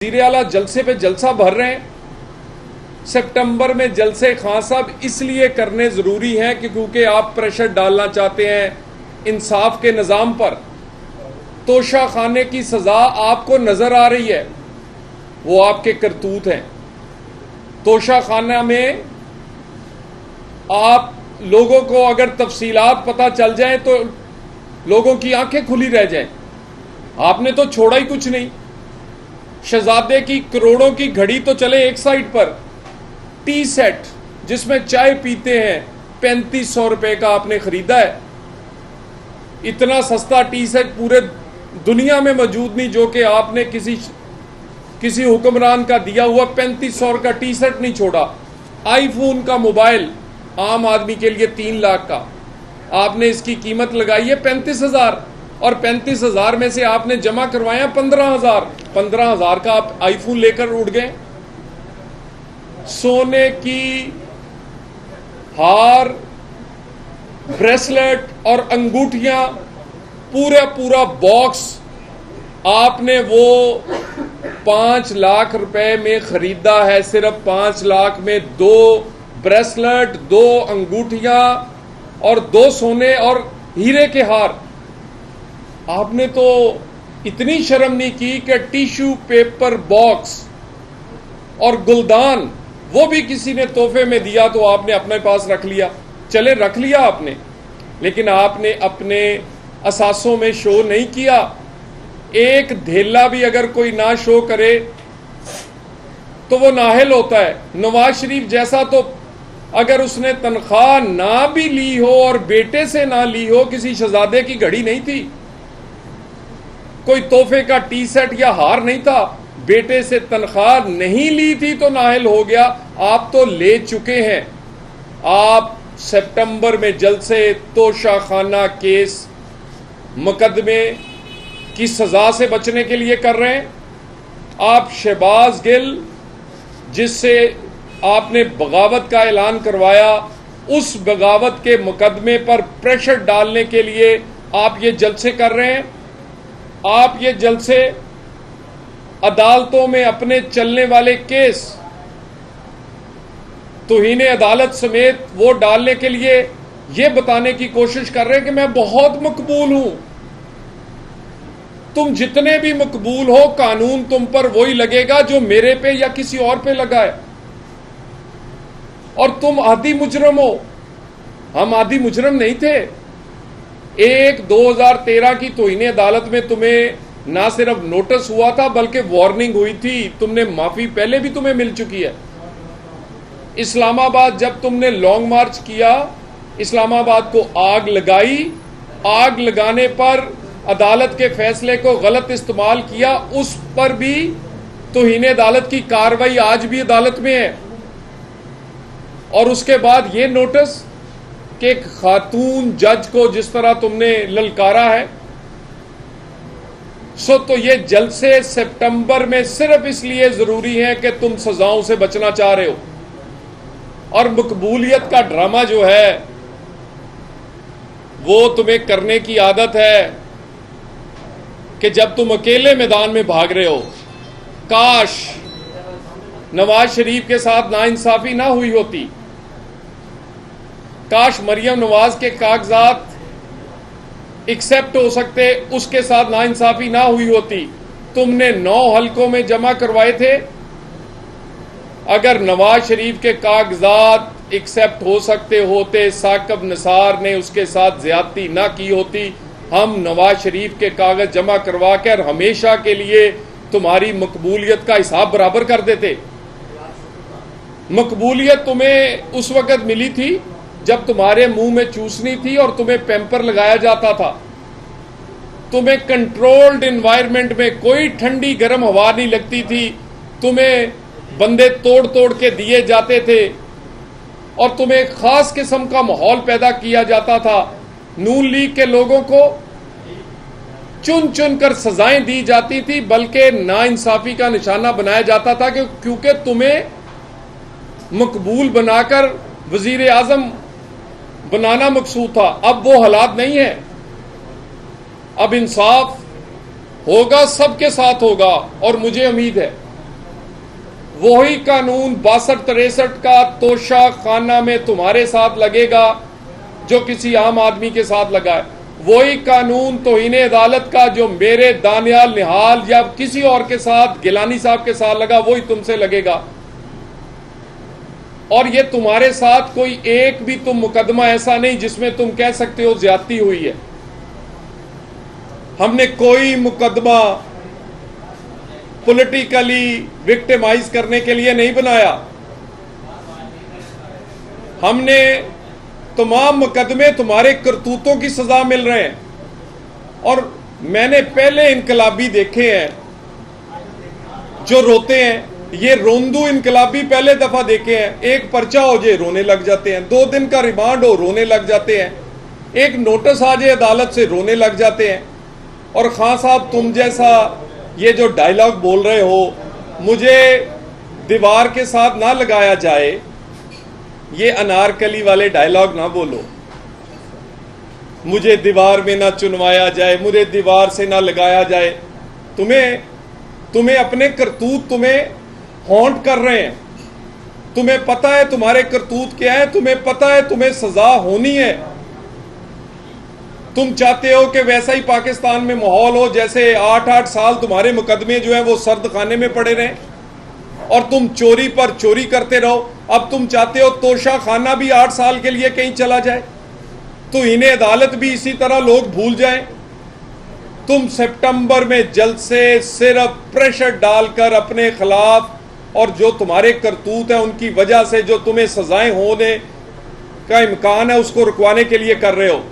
वज़ीर आला जलसे पे जलसा भर रहे हैं। सितंबर में जलसे खान साहब इसलिए करने ज़रूरी हैं कि क्योंकि आप प्रेशर डालना चाहते हैं इंसाफ के निज़ाम पर। तोशा खाने की सज़ा आपको नज़र आ रही है, वो आपके करतूत हैं। तोशा खाना में आप लोगों को अगर तफसीलात पता चल जाए तो लोगों की आंखें खुली रह जाएं। आपने तो छोड़ा ही कुछ नहीं। शहजादे की करोड़ों की घड़ी तो चले एक साइड पर, टी सेट जिसमें चाय पीते हैं 3500 रुपए का आपने खरीदा है। इतना सस्ता टी सेट पूरे दुनिया में मौजूद नहीं जो कि आपने किसी हुक्मरान का दिया हुआ 3500 का टी सेट नहीं छोड़ा। आईफोन का मोबाइल आम आदमी के लिए 3 लाख का, आपने इसकी कीमत लगाई है 35,000 और 35,000 में से आपने जमा करवाया 15,000। 15,000 का आप आईफोन लेकर उड़ गए। सोने की हार, ब्रेसलेट और अंगूठियां पूरा बॉक्स आपने वो 5 लाख रुपए में खरीदा है। सिर्फ 5 लाख में 2 ब्रेसलेट, 2 अंगूठियां और 2 सोने और हीरे के हार। आपने तो इतनी शर्म नहीं की कि टिश्यू पेपर बॉक्स और गुलदान वो भी किसी ने तोहफे में दिया तो आपने अपने पास रख लिया। चले रख लिया आपने, लेकिन आपने अपने असासों में शो नहीं किया। एक धेला भी अगर कोई ना शो करे तो वो नाहिल होता है। नवाज शरीफ जैसा तो अगर उसने तनख्वाह ना भी ली हो और बेटे से ना ली हो, किसी शहजादे की घड़ी नहीं थी, कोई तोहफे का टी सेट या हार नहीं था, बेटे से तनख्वाह नहीं ली थी तो नाहिल हो गया। आप तो ले चुके हैं। आप सितंबर में जलसे तोशा खाना केस मुकदमे की सजा से बचने के लिए कर रहे हैं। आप शहबाज गिल जिससे आपने बगावत का ऐलान करवाया, उस बगावत के मुकदमे पर प्रेशर डालने के लिए आप ये जलसे कर रहे हैं। आप ये जलसे अदालतों में अपने चलने वाले केस तौहीने अदालत समेत वो डालने के लिए ये बताने की कोशिश कर रहे हैं कि मैं बहुत मकबूल हूं। तुम जितने भी मकबूल हो, कानून तुम पर वही लगेगा जो मेरे पे या किसी और पे लगा है, और तुम आदी मुजरम हो। हम आदी मुजरम नहीं थे। 2013 की तौहीने अदालत में तुम्हें ना सिर्फ नोटिस हुआ था बल्कि वार्निंग हुई थी। तुमने माफी पहले भी तुम्हें मिल चुकी है। इस्लामाबाद जब तुमने लॉन्ग मार्च किया, इस्लामाबाद को आग लगाई, आग लगाने पर अदालत के फैसले को गलत इस्तेमाल किया, उस पर भी तौहीने अदालत की कार्रवाई आज भी अदालत में है। और उसके बाद ये नोटिस कि एक खातून जज को जिस तरह तुमने ललकारा है। तो ये जलसे सितंबर में सिर्फ इसलिए जरूरी है कि तुम सजाओं से बचना चाह रहे हो। और मकबूलियत का ड्रामा जो है वो तुम्हें करने की आदत है कि जब तुम अकेले मैदान में भाग रहे हो। काश नवाज शरीफ के साथ नाइंसाफी ना हुई होती, काश मरियम नवाज के कागजात एक्सेप्ट हो सकते, उसके साथ नाइंसाफी ना हुई होती। तुमने 9 हलकों में जमा करवाए थे। अगर नवाज शरीफ के कागजात एक्सेप्ट हो सकते होते, साकिब निसार ने उसके साथ ज्यादती ना की होती, हम नवाज शरीफ के कागज जमा करवा कर हमेशा के लिए तुम्हारी मकबूलियत का हिसाब बराबर कर देते। मकबूलियत तुम्हें उस वक्त मिली थी जब तुम्हारे मुंह में चूसनी थी और तुम्हें पैम्पर लगाया जाता था। तुम्हें कंट्रोल्ड एनवायरनमेंट में कोई ठंडी गर्म हवा नहीं लगती थी। तुम्हें बंदे तोड़ तोड़ के दिए जाते थे और तुम्हें एक खास किस्म का माहौल पैदा किया जाता था। नून लीग के लोगों को चुन चुन कर सजाएं दी जाती थी, बल्कि नाइंसाफी का निशाना बनाया जाता था क्योंकि तुम्हें मकबूल बनाकर वजीर आजम बनाना मकसूद था। अब वो हालात नहीं है। अब इंसाफ होगा, सबके साथ होगा और मुझे उम्मीद है वही कानून 62-63 का तोशा खाना में तुम्हारे साथ लगेगा जो किसी आम आदमी के साथ लगा है। वही कानून तौहीन अदालत का जो मेरे दानियाल निहाल या किसी और के साथ, गिलानी साहब के साथ लगा, वही तुमसे लगेगा। और ये तुम्हारे साथ कोई एक भी तुम मुकदमा ऐसा नहीं जिसमें तुम कह सकते हो ज्यादती हुई है। हमने कोई मुकदमा पॉलिटिकली विक्टिमाइज करने के लिए नहीं बनाया। हमने तमाम मुकदमे तुम्हारे करतूतों की सजा मिल रहे हैं। और मैंने पहले इनकलाबी देखे हैं जो रोते हैं, ये रोंदू इनकलाबी पहले दफा देखे हैं। एक पर्चा हो जाए रोने लग जाते हैं, 2 दिन का रिमांड हो रोने लग जाते हैं, एक नोटिस आ जाए अदालत से रोने लग जाते हैं। और खान साहब तुम जैसा ये जो डायलॉग बोल रहे हो, मुझे दीवार के साथ ना लगाया जाए, ये अनारकली वाले डायलॉग ना बोलो। मुझे दीवार में ना चुनवाया जाए, मुझे दीवार से ना लगाया जाए। तुम्हें अपने करतूत तुम्हें हॉन्ट कर रहे हैं। तुम्हें पता है तुम्हारे करतूत क्या है, तुम्हें पता है तुम्हें सजा होनी है। तुम चाहते हो कि वैसा ही पाकिस्तान में माहौल हो जैसे 8-8 साल तुम्हारे मुकदमे जो है वो सर्द खाने में पड़े रहें और तुम चोरी पर चोरी करते रहो। अब तुम चाहते हो तोशा खाना भी 8 साल के लिए कहीं चला जाए, तो इन्हें अदालत भी इसी तरह लोग भूल जाएं। तुम सितंबर में जल्द से सिर्फ प्रेशर डालकर अपने खिलाफ और जो तुम्हारे करतूत है उनकी वजह से जो तुम्हें सजाएं होने का इम्कान है उसको रुकवाने के लिए कर रहे हो।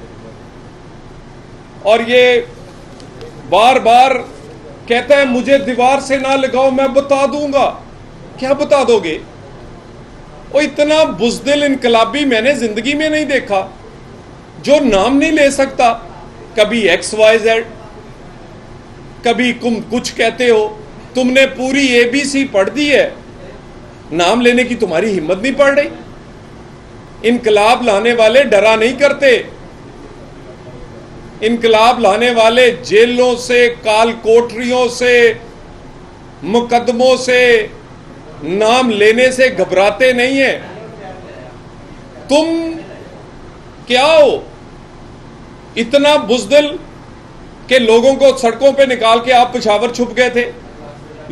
और ये बार बार कहता है मुझे दीवार से ना लगाओ, मैं बता दूंगा। क्या बता दोगे? वो इतना बुज़दिल इनकलाबी मैंने जिंदगी में नहीं देखा, जो नाम नहीं ले सकता। कभी XYZ, कभी तुम कुछ कहते हो। तुमने पूरी ABC पढ़ दी है, नाम लेने की तुम्हारी हिम्मत नहीं पड़ रही। इनकलाब लाने वाले डरा नहीं करते। इनकलाब लाने वाले जेलों से, काल कोठरियों से, मुकदमों से, नाम लेने से घबराते नहीं है। तुम क्या हो इतना बुज़दिल कि लोगों को सड़कों पे निकाल के आप पेशावर छुप गए थे।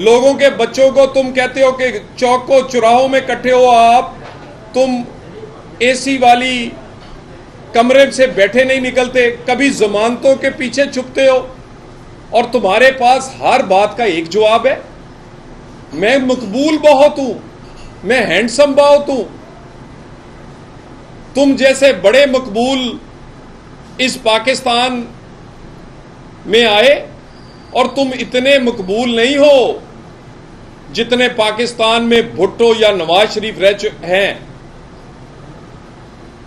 लोगों के बच्चों को तुम कहते हो कि चौकों चौराहों में इकट्ठे हो आप, तुम AC वाली कमरे से बैठे नहीं निकलते, कभी जमानतों के पीछे छुपते हो। और तुम्हारे पास हर बात का एक जवाब है, मैं मकबूल बहुत हूं, मैं हैंडसम बहुत हूं। तुम जैसे बड़े मकबूल इस पाकिस्तान में आए और तुम इतने मकबूल नहीं हो जितने पाकिस्तान में भुट्टो या नवाज शरीफ रह हैं।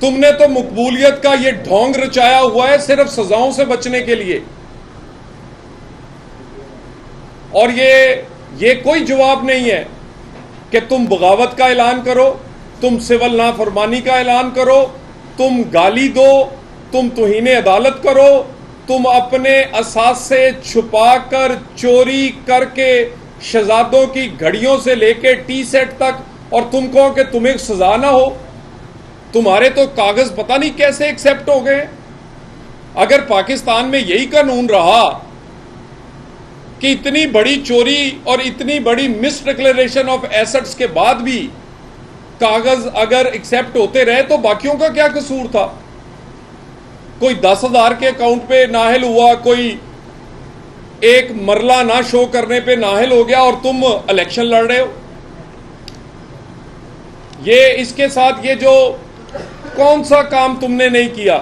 तुमने तो मकबूलियत का ये ढोंग रचाया हुआ है सिर्फ सजाओं से बचने के लिए। और ये कोई जवाब नहीं है कि तुम बगावत का ऐलान करो, तुम सिविल नाफरमानी का ऐलान करो, तुम गाली दो, तुम तौहीन अदालत करो, तुम अपने असासे छुपाकर चोरी करके शहजादों की घड़ियों से लेके T-सेट तक, और तुम कहो कि तुम्हें सजा ना हो। तुम्हारे तो कागज पता नहीं कैसे एक्सेप्ट हो गए। अगर पाकिस्तान में यही कानून रहा कि इतनी बड़ी चोरी और इतनी बड़ी मिस डिक्लेरेशन ऑफ एसेट्स के बाद भी कागज अगर एक्सेप्ट होते रहे तो बाकियों का क्या कसूर था? कोई 10,000 के अकाउंट पे नाहिल हुआ, कोई एक मरला ना शो करने पे नाहिल हो गया और तुम इलेक्शन लड़ रहे हो। ये इसके साथ ये जो कौन सा काम तुमने नहीं किया?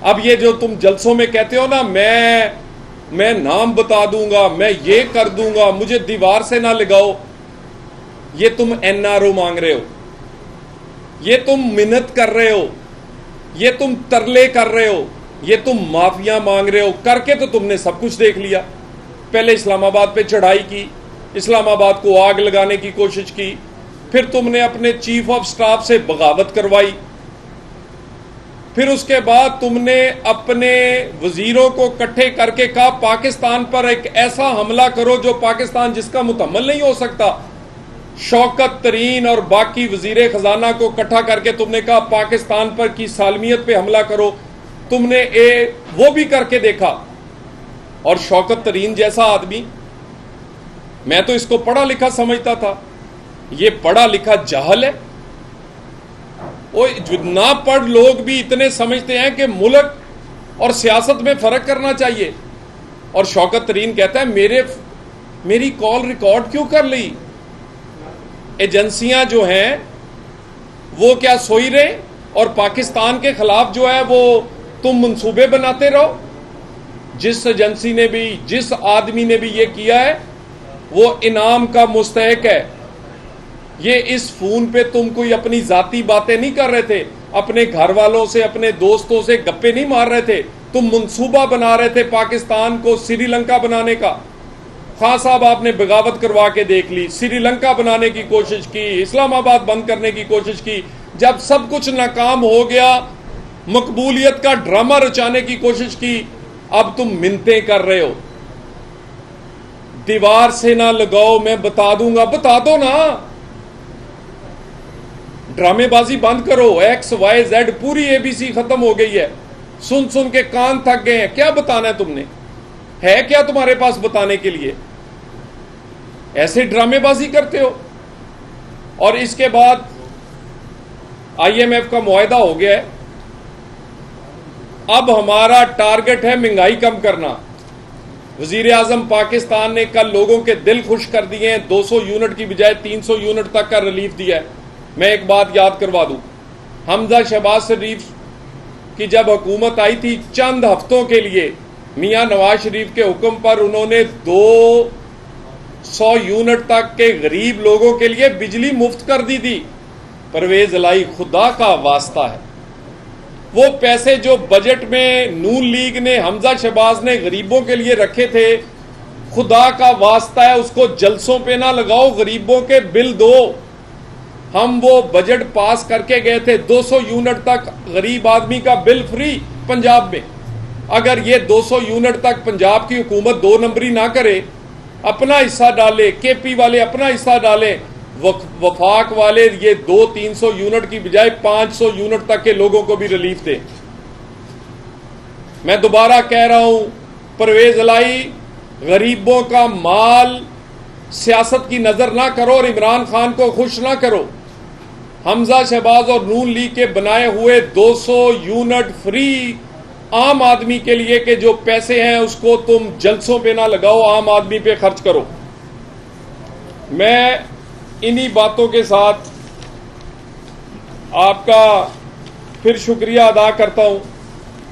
अब ये जो तुम जलसों में कहते हो ना, मैं नाम बता दूंगा, मैं ये कर दूंगा, मुझे दीवार से ना लगाओ, ये तुम NRO मांग रहे हो, ये तुम मिन्नत कर रहे हो, ये तुम तरले कर रहे हो, ये तुम माफिया मांग रहे हो। करके तो तुमने सब कुछ देख लिया। पहले इस्लामाबाद पे चढ़ाई की, इस्लामाबाद को आग लगाने की कोशिश की, फिर तुमने अपने चीफ ऑफ स्टाफ से बगावत करवाई, फिर उसके बाद तुमने अपने वजीरों को इकट्ठे करके कहा पाकिस्तान पर एक ऐसा हमला करो जो पाकिस्तान जिसका मुतम्मल नहीं हो सकता। शौकत तरीन और बाकी वजीरे खजाना को इकट्ठा करके तुमने कहा पाकिस्तान पर की सालमियत पे हमला करो, तुमने वो भी करके देखा। और शौकत तरीन जैसा आदमी, मैं तो इसको पढ़ा लिखा समझता था, ये पढ़ा लिखा जाहल है। वो ना पढ़ लोग भी इतने समझते हैं कि मुल्क और सियासत में फर्क करना चाहिए। और शौकत तरीन कहता है मेरी कॉल रिकॉर्ड क्यों कर ली? एजेंसियां जो हैं वो क्या सोई रहे और पाकिस्तान के खिलाफ जो है वो तुम मंसूबे बनाते रहो? जिस एजेंसी ने भी, जिस आदमी ने भी ये किया है वो इनाम का मुस्तहिक है। ये इस फोन पे तुम कोई अपनी जाती बातें नहीं कर रहे थे, अपने घर वालों से, अपने दोस्तों से गप्पे नहीं मार रहे थे, तुम मंसूबा बना रहे थे पाकिस्तान को श्रीलंका बनाने का। खान साहब आपने बगावत करवा के देख ली, श्रीलंका बनाने की कोशिश की, इस्लामाबाद बंद करने की कोशिश की। जब सब कुछ नाकाम हो गया, मकबूलियत का ड्रामा रचाने की कोशिश की, अब तुम मिन्नतें कर रहे हो। दीवार से ना लगाओ, मैं बता दूंगा। बता दो ना, ड्रामेबाजी बंद करो। XYZ पूरी ABC खत्म हो गई है, सुन सुन के कान थक गए हैं। क्या बताना है तुमने? है क्या तुम्हारे पास बताने के लिए? ऐसे ड्रामेबाजी करते हो। और इसके बाद IMF का मुआहदा हो गया है। अब हमारा टारगेट है महंगाई कम करना। वजीर आजम पाकिस्तान ने कल लोगों के दिल खुश कर दिए हैं, 200 यूनिट की बजाय 300 यूनिट तक का रिलीफ दिया है। मैं एक बात याद करवा दूं, हमजा शहबाज शरीफ की जब हुकूमत आई थी, चंद हफ्तों के लिए मियां नवाज शरीफ के हुक्म पर उन्होंने 200 यूनिट तक के गरीब लोगों के लिए बिजली मुफ्त कर दी थी। परवेज लाई, खुदा का वास्ता है, वो पैसे जो बजट में नून लीग ने, हमजा शहबाज ने गरीबों के लिए रखे थे, खुदा का वास्ता है उसको जलसों पे ना लगाओ, गरीबों के बिल दो। हम वो बजट पास करके गए थे, 200 यूनिट तक गरीब आदमी का बिल फ्री पंजाब में। अगर ये 200 यूनिट तक पंजाब की हुकूमत 2 नंबरी ना करे, अपना हिस्सा डाले, KP वाले अपना हिस्सा डाले, वफाक वाले ये 200-300 यूनिट की बजाय 500 यूनिट तक के लोगों को भी रिलीफ दे। मैं दोबारा कह रहा हूं, परवेज लाई, गरीबों का माल सियासत की नजर ना करो और इमरान खान को खुश ना करो। हमजा शहबाज और नून लीग के बनाए हुए 200 यूनिट फ्री आम आदमी के लिए के जो पैसे हैं उसको तुम जलसों पे ना लगाओ, आम आदमी पे खर्च करो। मैं इन्हीं बातों के साथ आपका फिर शुक्रिया अदा करता हूं।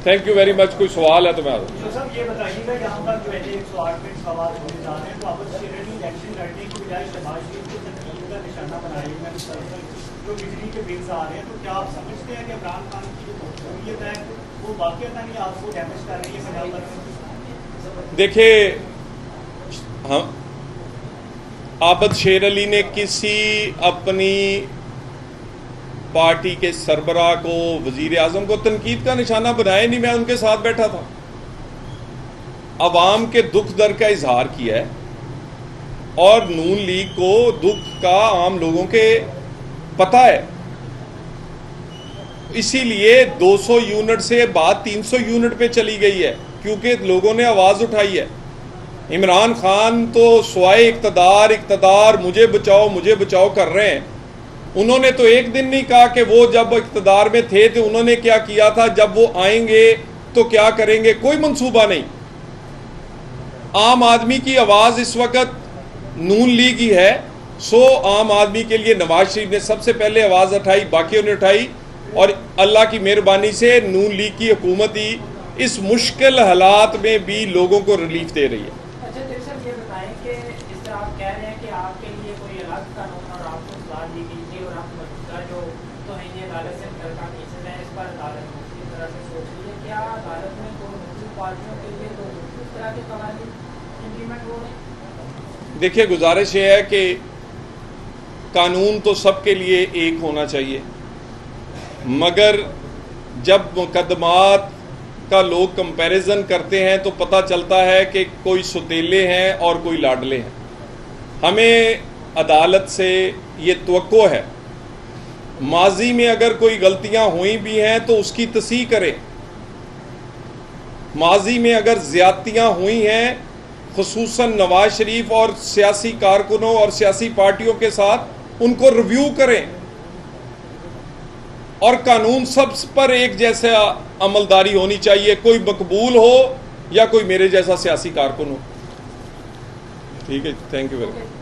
Thank you very much. कोई सवाल है तो मैं ये बताइएगा, यहाँ पर जो है 108 में सवाल होने जा रहे हैं, तो आप इलेक्शन लड़ने की बजाय शहबाज शरीफ को तनकीद का निशाना बनाइएगा। जो बिजली के बिल्स आ रहे हैं, तो क्या आप समझते हैं कि इमरान खान की जो मकबूलियत है वो वाकई नहीं आपको डैमेज कर रही है पंजाब में? देखिए, हम आबद शेर अली ने किसी अपनी पार्टी के सरबराह को, वजीर आजम को तनकीद का निशाना बनाया नहीं। मैं उनके साथ बैठा था, अवाम के दुख दर्द का इजहार किया है और नून लीग को दुख का आम लोगों के पता है। इसीलिए 200 यूनिट से बात 300 यूनिट पे चली गई है, क्योंकि लोगों ने आवाज उठाई है। इमरान खान तो स्वाए इक्तदार मुझे बचाओ कर रहे हैं। उन्होंने तो एक दिन नहीं कहा कि वो जब इक्तदार में थे तो उन्होंने क्या किया था, जब वो आएंगे तो क्या करेंगे, कोई मंसूबा नहीं। आम आदमी की आवाज इस वक्त नून लीग ही है। सो आम आदमी के लिए नवाज शरीफ ने सबसे पहले आवाज उठाई, बाकियों ने उठाई, और अल्लाह की मेहरबानी से नून लीग की हुकूमत ही इस मुश्किल हालात में भी लोगों को रिलीफ दे रही है। अच्छा सर, ये बताएं कि जिस तरह आप कह रहे हैं कि आपके लिए कोई अलग कानून और आपको सलाह दी गई थी और आप मौजूदा जो तो है ये अदालत से मुतल्लिका केसेज हैं, इस पर अदालत की तरह से सोच रही है, क्या अदालत में कोई मुख्तलिफ पार्टियों के लिए तो इस तरह के कवानीन इम्प्लीमेंट हो रहे हैं? देखिए, गुजारिश ये है कि कानून तो सबके लिए एक होना चाहिए, मगर जब मुकदमात का लोग कंपैरिजन करते हैं तो पता चलता है कि कोई सुतीले हैं और कोई लाडले हैं। हमें अदालत से ये तवक्को है, माजी में अगर कोई गलतियां हुई भी हैं तो उसकी तस्हीह करें। माजी में अगर ज्यादतियां हुई हैं, खुसूसन नवाज शरीफ और सियासी कारकुनों और सियासी पार्टियों के साथ, उनको रिव्यू करें और कानून सब पर एक जैसा अमलदारी होनी चाहिए, कोई मकबूल हो या कोई मेरे जैसा सियासी कारकुन हो। ठीक है, थैंक यू वेरी मच।